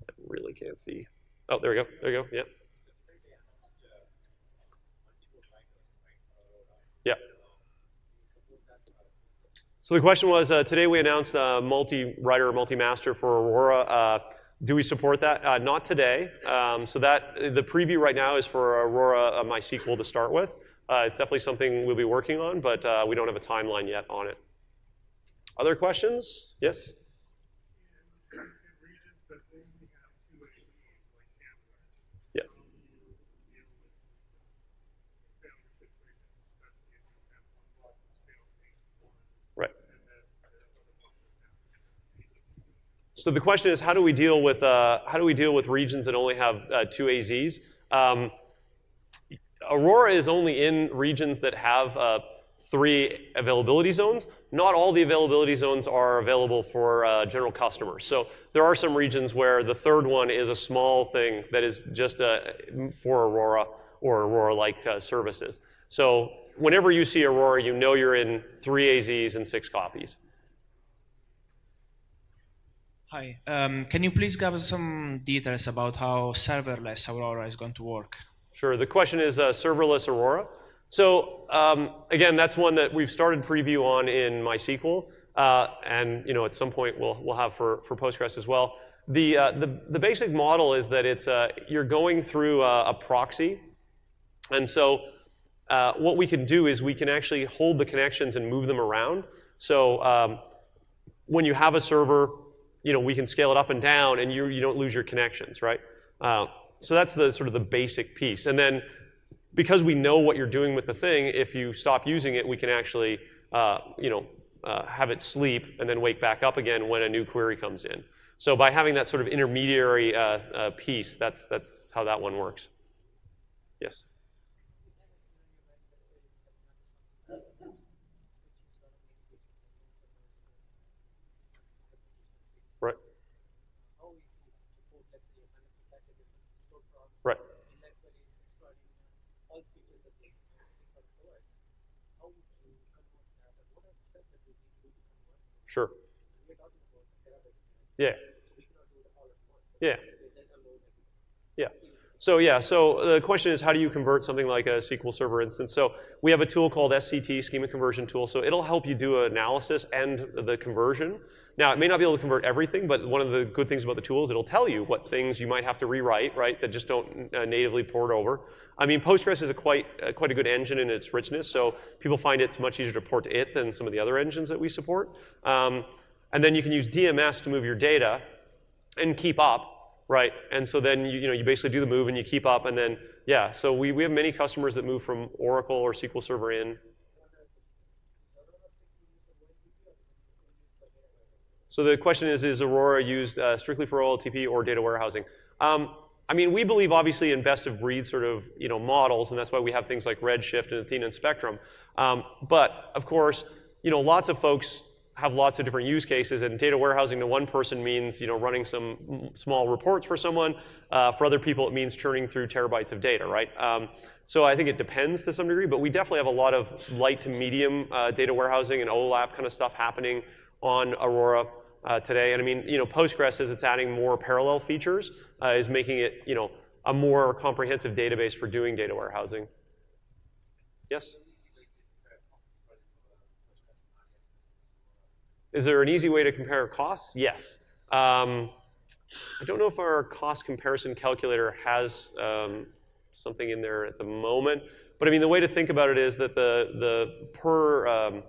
I really can't see. Oh, there we go. There you go. Yeah. Yeah. So the question was, today we announced multi-writer, multi-master for Aurora. Do we support that? Not today. So the preview right now is for Aurora MySQL to start with. It's definitely something we'll be working on, but we don't have a timeline yet on it. Other questions? Yes? Yes. Right. So the question is, how do we deal with regions that only have 2 AZs? Aurora is only in regions that have 3 availability zones. Not all the availability zones are available for general customers. So there are some regions where the third one is a small thing that is just for Aurora or Aurora-like services. So whenever you see Aurora, you know you're in 3 AZs and 6 copies. Hi. Can you please give us some details about how serverless Aurora is going to work? Sure. The question is serverless Aurora. So again, that's one that we've started preview on in MySQL, and at some point we'll have for Postgres as well. The basic model is that it's you're going through a proxy, and so what we can do is we can actually hold the connections and move them around. So when you have a server, we can scale it up and down, and you don't lose your connections, right? So that's the sort of the basic piece. And then because we know what you're doing with the thing, if you stop using it, we can actually have it sleep and then wake back up again when a new query comes in. So by having that sort of intermediary piece, that's how that one works. Yes? Right. Right. Sure. Yeah. Yeah. Yeah. So the question is, how do you convert something like a SQL Server instance? So we have a tool called SCT, Schema Conversion Tool. So it'll help you do analysis and the conversion. Now, it may not be able to convert everything, but one of the good things about the tool is it'll tell you what things you might have to rewrite, right, that just don't natively port over. I mean, Postgres is quite a good engine in its richness, so people find it's much easier to port to it than some of the other engines that we support. And then you can use DMS to move your data and keep up, right? And so then you basically do the move and you keep up, and then, yeah, so we have many customers that move from Oracle or SQL Server in. So the question is Aurora used strictly for OLTP or data warehousing? I mean, we believe obviously in best of breed sort of models, and that's why we have things like Redshift and Athena and Spectrum. But of course, lots of folks have lots of different use cases, and data warehousing to one person means running some small reports for someone. For other people, it means churning through terabytes of data, right? So I think it depends to some degree, but we definitely have a lot of light to medium data warehousing and OLAP kind of stuff happening on Aurora today. And I mean, Postgres, as it's adding more parallel features, is making it a more comprehensive database for doing data warehousing. Yes? Is there an easy way to compare costs? Yes. I don't know if our cost comparison calculator has something in there at the moment, but I mean the way to think about it is that the per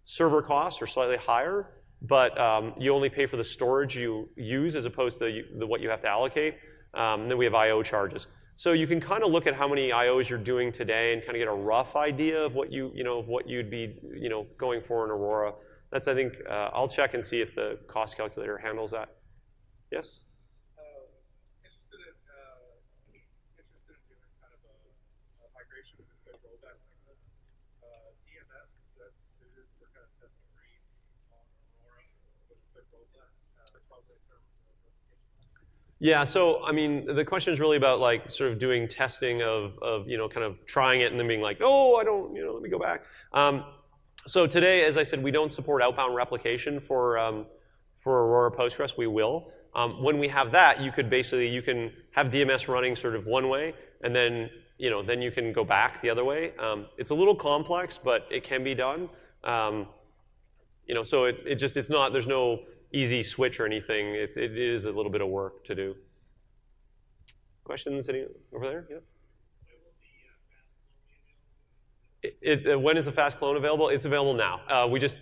server costs are slightly higher, but you only pay for the storage you use as opposed to what you have to allocate. And then we have I/O charges. So you can kind of look at how many I/Os you're doing today and kind of get a rough idea of what you'd be going for in Aurora. That's, I think, I'll check and see if the cost calculator handles that. Yes? Interested in doing kind of a migration of the rollback mechanism. DMS, is that suited for kind of testing reads on Aurora with a quick rollback, probably in terms of replication? Yeah, so I mean, the question is really about like sort of doing testing of kind of trying it and then being like, oh, I don't, let me go back. So today, as I said, we don't support outbound replication for Aurora Postgres. We will. When we have that, you can have DMS running sort of one way, and then then you can go back the other way. It's a little complex, but it can be done. So it's not. There's no easy switch or anything. It is a little bit of work to do. Questions? Any over there? Yeah. When is the fast clone available? It's available now. We just,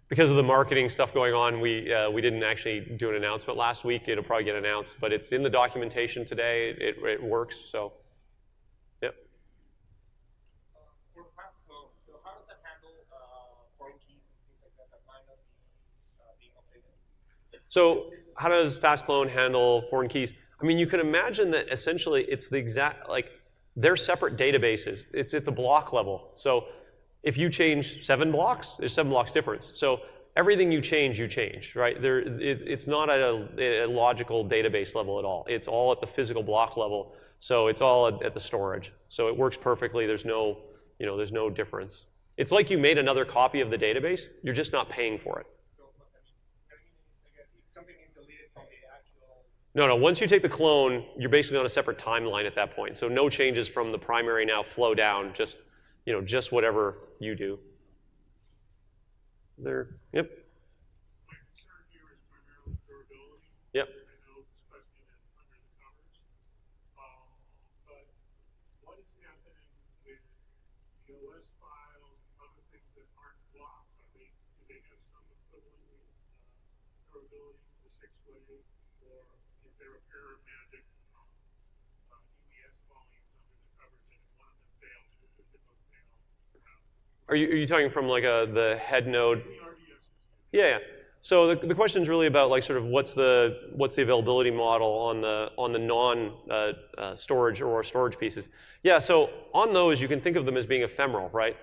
because of the marketing stuff going on, we didn't actually do an announcement last week. It'll probably get announced, but it's in the documentation today. It works, so, yep. For the fast clone, so how does that handle foreign keys and things like that might not be being updated? So how does fast clone handle foreign keys? I mean, you can imagine that essentially it's the exact, they're separate databases. It's at the block level. So if you change 7 blocks, there's 7 blocks difference. So everything you change, right? It's not at a logical database level at all. It's all at the physical block level. So it's all at the storage. So it works perfectly. There's no difference. It's like you made another copy of the database. You're just not paying for it. No, once you take the clone, you're basically on a separate timeline at that point. So no changes from the primary now flow down, just whatever you do. There, yep. My concern here is primarily durability. Yep. I know this question is under the covers. But what is happening with the OS files and other things that aren't blocked? Do they have some equivalent durability to the 6-way? Or is there a pair of magic EBS volumes under the covers and if one of them fails, which of those fail? Are you talking from like the head node? Yeah. So the question is really about like sort of what's the availability model on the non storage or storage pieces. Yeah. So on those you can think of them as being ephemeral, right?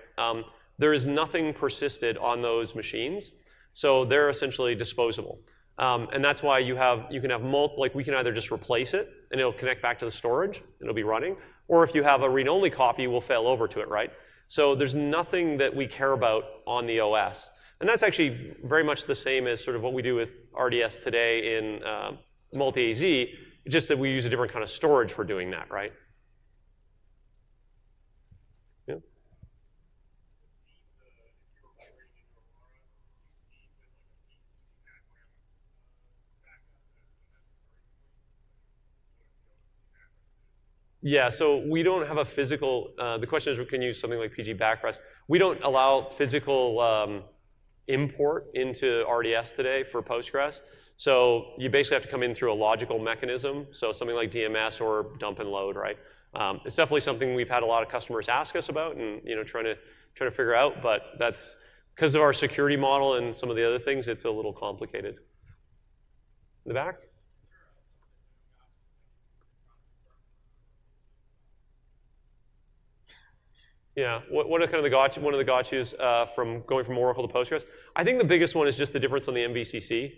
There is nothing persisted on those machines, so they're essentially disposable. And that's why you can have multiple, like we can either just replace it and it'll connect back to the storage and it'll be running, or if you have a read-only copy, we'll fail over to it, right? So there's nothing that we care about on the OS. And that's actually very much the same as sort of what we do with RDS today in multi-AZ, just that we use a different kind of storage for doing that, right? Yeah. Yeah, so we don't have a physical, the question is we can use something like PG backrest. We don't allow physical import into RDS today for Postgres. So you basically have to come in through a logical mechanism, so something like DMS or dump and load, right? It's definitely something we've had a lot of customers ask us about and trying to figure out, but that's, because of our security model and some of the other things, it's a little complicated. In the back? Yeah, what are kind of the one of the gotchas from going from Oracle to Postgres? I think the biggest one is just the difference on the MVCC.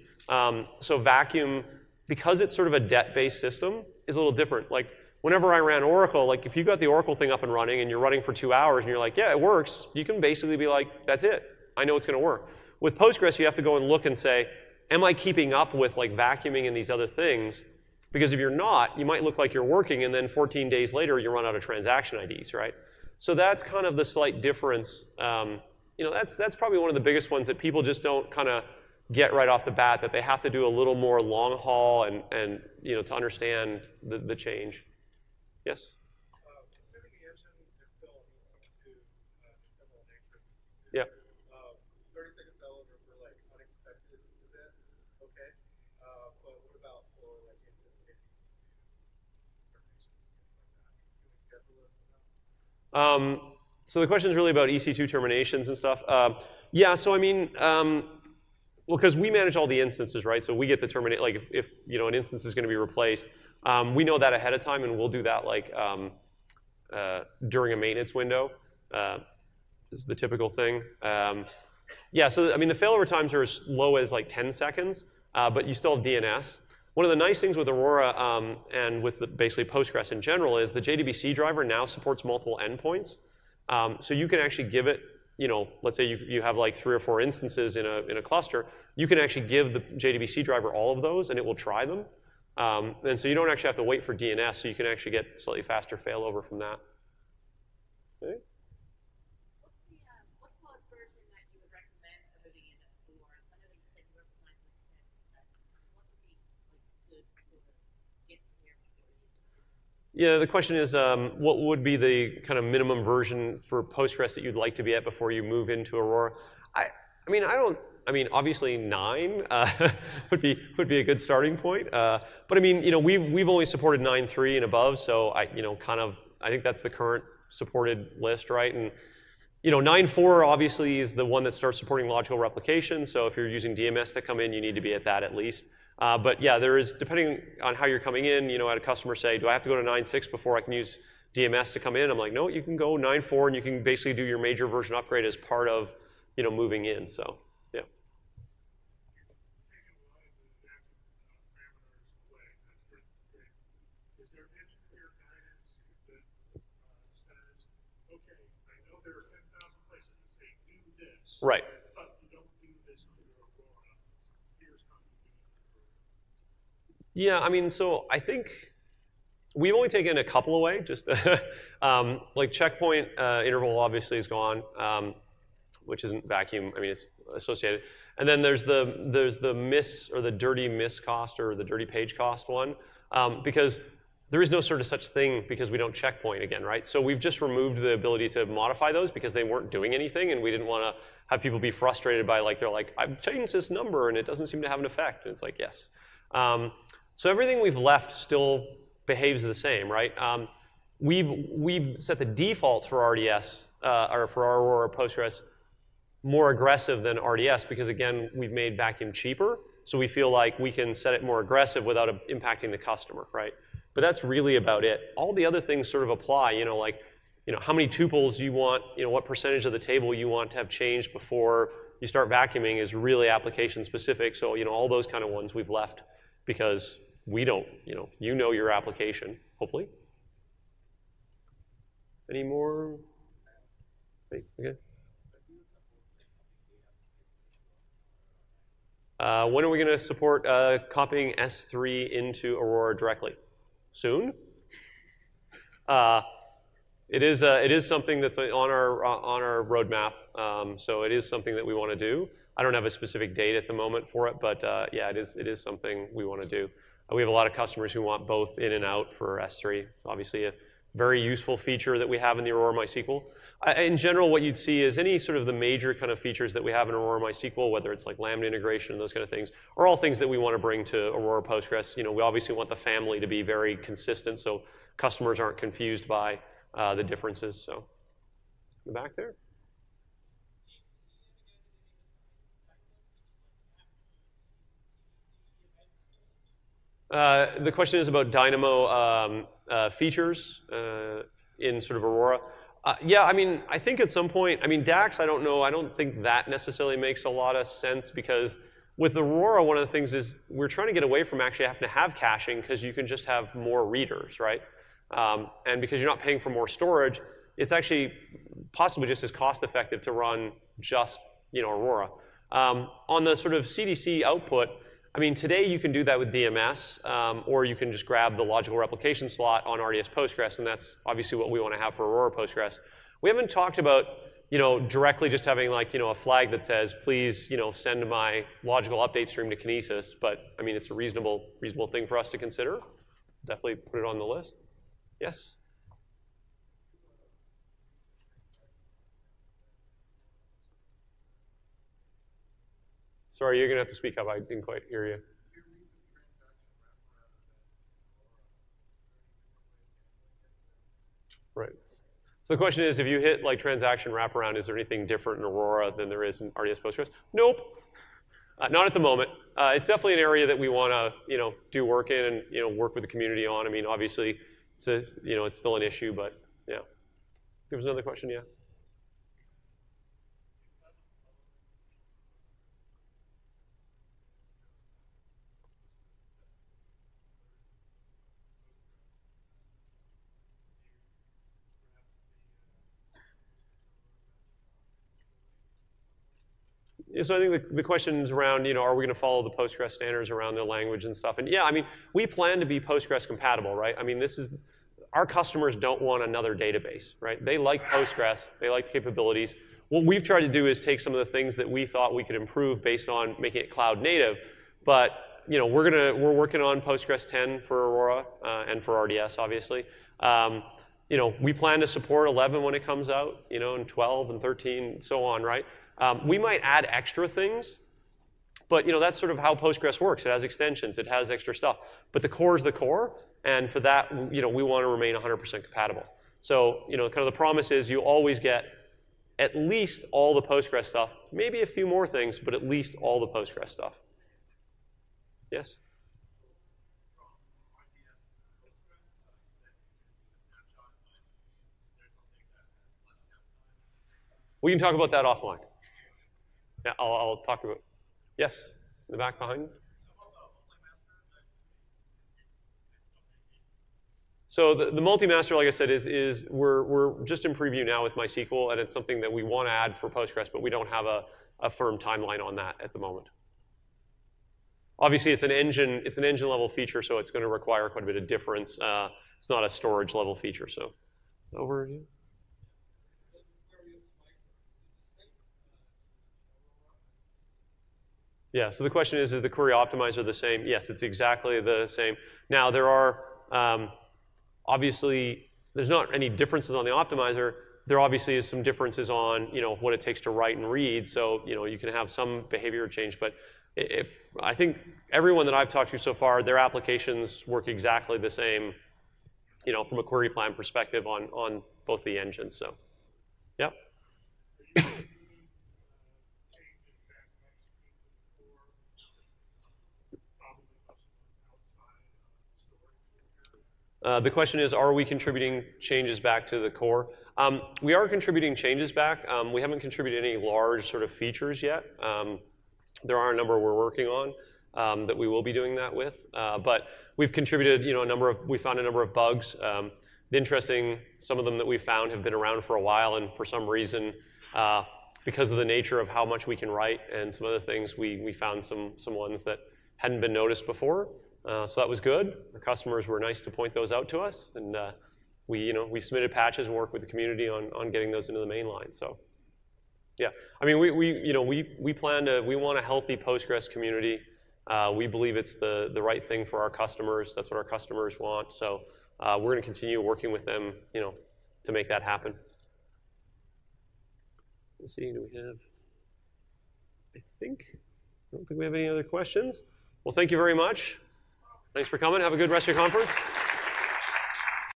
So vacuum, because it's sort of a debt-based system, is a little different. Like whenever I ran Oracle, like if you got the Oracle thing up and running and you're running for 2 hours and you're like, yeah, it works, you can basically be like, that's it. I know it's going to work. With Postgres, you have to go and look and say, am I keeping up with like vacuuming and these other things? Because if you're not, you might look like you're working and then 14 days later you run out of transaction IDs, right? So that's kind of the slight difference. You know, that's probably one of the biggest ones that people just don't kind of get right off the bat, that they have to do a little more long haul and you know, to understand the change. Yes? Assuming the engine is still on EC2 terminal nature, EC2, yeah. 30-second failover for like unexpected events, okay. But what about for like anticipated EC2 terminations and things like that? Can we schedule this somehow? So the question is really about EC2 terminations and stuff. Yeah, so I mean, well, because we manage all the instances, right? So we get the terminate, like if you know an instance is going to be replaced, we know that ahead of time, and we'll do that like during a maintenance window. This is the typical thing. Yeah, so I mean the failover times are as low as like 10 seconds, but you still have DNS. One of the nice things with Aurora and with basically Postgres in general is the JDBC driver now supports multiple endpoints. So you can actually give it, you know, let's say you have like 3 or 4 instances in a cluster, you can actually give the JDBC driver all of those and it will try them. And so you don't actually have to wait for DNS, so you can actually get slightly faster failover from that. Okay. What's the lowest version that you would recommend putting in Aurora? I know that you said you work with 9.6, but what would be like good to get to here before you? Yeah, the question is, what would be the kind of minimum version for Postgres that you'd like to be at before you move into Aurora? I mean, obviously 9 would be a good starting point. But I mean, you know, we've only supported 9.3 and above, so I think that's the current supported list, right? And you know, 9.4 obviously is the one that starts supporting logical replication. So if you're using DMS to come in, you need to be at that at least. But yeah, there is, depending on how you're coming in, you know, I had a customer say, do I have to go to 9.6 before I can use DMS to come in? I'm like, no, you can go 9.4 and you can basically do your major version upgrade as part of, you know, moving in. So yeah. Is there any clear guidance that says, okay, I know there are 10,000 places that say do this, Right. but you don't do this under Aurora. Here's how you do it. Yeah, I mean, so I think we've only taken a couple away. Just like checkpoint interval obviously is gone, which isn't vacuum. I mean, it's associated. And then there's the miss or the dirty miss cost or the dirty page cost one, because there is no sort of such thing because we don't checkpoint again, right? So we've just removed the ability to modify those because they weren't doing anything, and we didn't want to have people be frustrated by like they're like, I've changed this number and it doesn't seem to have an effect. And it's like, yes. So everything we've left still behaves the same, right? We've set the defaults for RDS or for our Aurora Postgres more aggressive than RDS because again we've made vacuum cheaper, so we feel like we can set it more aggressive without impacting the customer, right? But that's really about it. All the other things sort of apply, you know, like, you know, how many tuples you want, you know, what percentage of the table you want to have changed before you start vacuuming is really application specific. So, you know, all those kind of ones we've left because we don't, you know your application, hopefully. Any more? Okay. When are we going to support copying S3 into Aurora directly? Soon. It is something that's on our roadmap. So it is something that we want to do. I don't have a specific date at the moment for it, but yeah, it is something we want to do. We have a lot of customers who want both in and out for S3. Obviously, a very useful feature that we have in the Aurora MySQL. In general, what you'd see is any sort of the major kind of features that we have in Aurora MySQL, whether it's like Lambda integration and those kind of things, are all things that we want to bring to Aurora Postgres. You know, we obviously want the family to be very consistent so customers aren't confused by the differences. So, in the back there. The question is about Dynamo features in sort of Aurora. Yeah, I mean, I think at some point, I mean, DAX, I don't know, I don't think that necessarily makes a lot of sense because with Aurora, one of the things is we're trying to get away from actually having to have caching because you can just have more readers, right? And because you're not paying for more storage, it's actually possibly just as cost effective to run just, Aurora. On the sort of CDC output, I mean, today you can do that with DMS, or you can just grab the logical replication slot on RDS Postgres, and that's obviously what we want to have for Aurora Postgres. We haven't talked about, directly just having like, a flag that says, please, send my logical update stream to Kinesis, but I mean, it's a reasonable thing for us to consider. Definitely put it on the list. Yes? Sorry, you're going to have to speak up. I didn't quite hear you. Right. So the question is, if you hit like transaction wraparound, is there anything different in Aurora than there is in RDS Postgres? Nope. Not at the moment. It's definitely an area that we want to, do work in and work with the community on. I mean, obviously, it's still an issue, but yeah. There was another question, yeah. So I think the question's around, are we going to follow the Postgres standards around their language and stuff? And yeah, I mean, we plan to be Postgres compatible, right? I mean, our customers don't want another database, right? They like Postgres, they like the capabilities. What we've tried to do is take some of the things that we thought we could improve based on making it cloud native, but we're working on Postgres 10 for Aurora and for RDS, obviously. We plan to support 11 when it comes out, and 12 and 13, and so on, right? We might add extra things, but that's sort of how Postgres works. It has extensions, it has extra stuff. But the core is the core, and for that, we want to remain 100% compatible. So, kind of the promise is you always get at least all the Postgres stuff, maybe a few more things, but at least all the Postgres stuff. Yes? We can talk about that offline. Yeah, I'll talk about. Yes, in the back behind. So the Multimaster, like I said, is we're just in preview now with MySQL, and it's something that we want to add for Postgres, but we don't have a firm timeline on that at the moment. Obviously, it's an engine level feature, so it's going to require quite a bit of difference. It's not a storage level feature. So over to you. Yeah, so the question is the query optimizer the same? Yes, it's exactly the same. Now, there are, obviously, there's not any differences on the optimizer. There obviously is some differences on, what it takes to write and read. So, you can have some behavior change. But I think everyone that I've talked to so far, their applications work exactly the same, from a query plan perspective on both the engines. So, yeah. The question is, are we contributing changes back to the core? We are contributing changes back. We haven't contributed any large sort of features yet. There are a number we're working on that we will be doing that with. But we've contributed, we found a number of bugs. Some of them that we found have been around for a while, and for some reason, because of the nature of how much we can write and some other things, we found some ones that hadn't been noticed before. So that was good. Our customers were nice to point those out to us, and we submitted patches and worked with the community on getting those into the main line. So, yeah, I mean, we want a healthy Postgres community. We believe it's the right thing for our customers. That's what our customers want. So we're going to continue working with them, to make that happen. Let's see. Do we have? I don't think we have any other questions. Well, thank you very much. Thanks for coming. Have a good rest of your conference.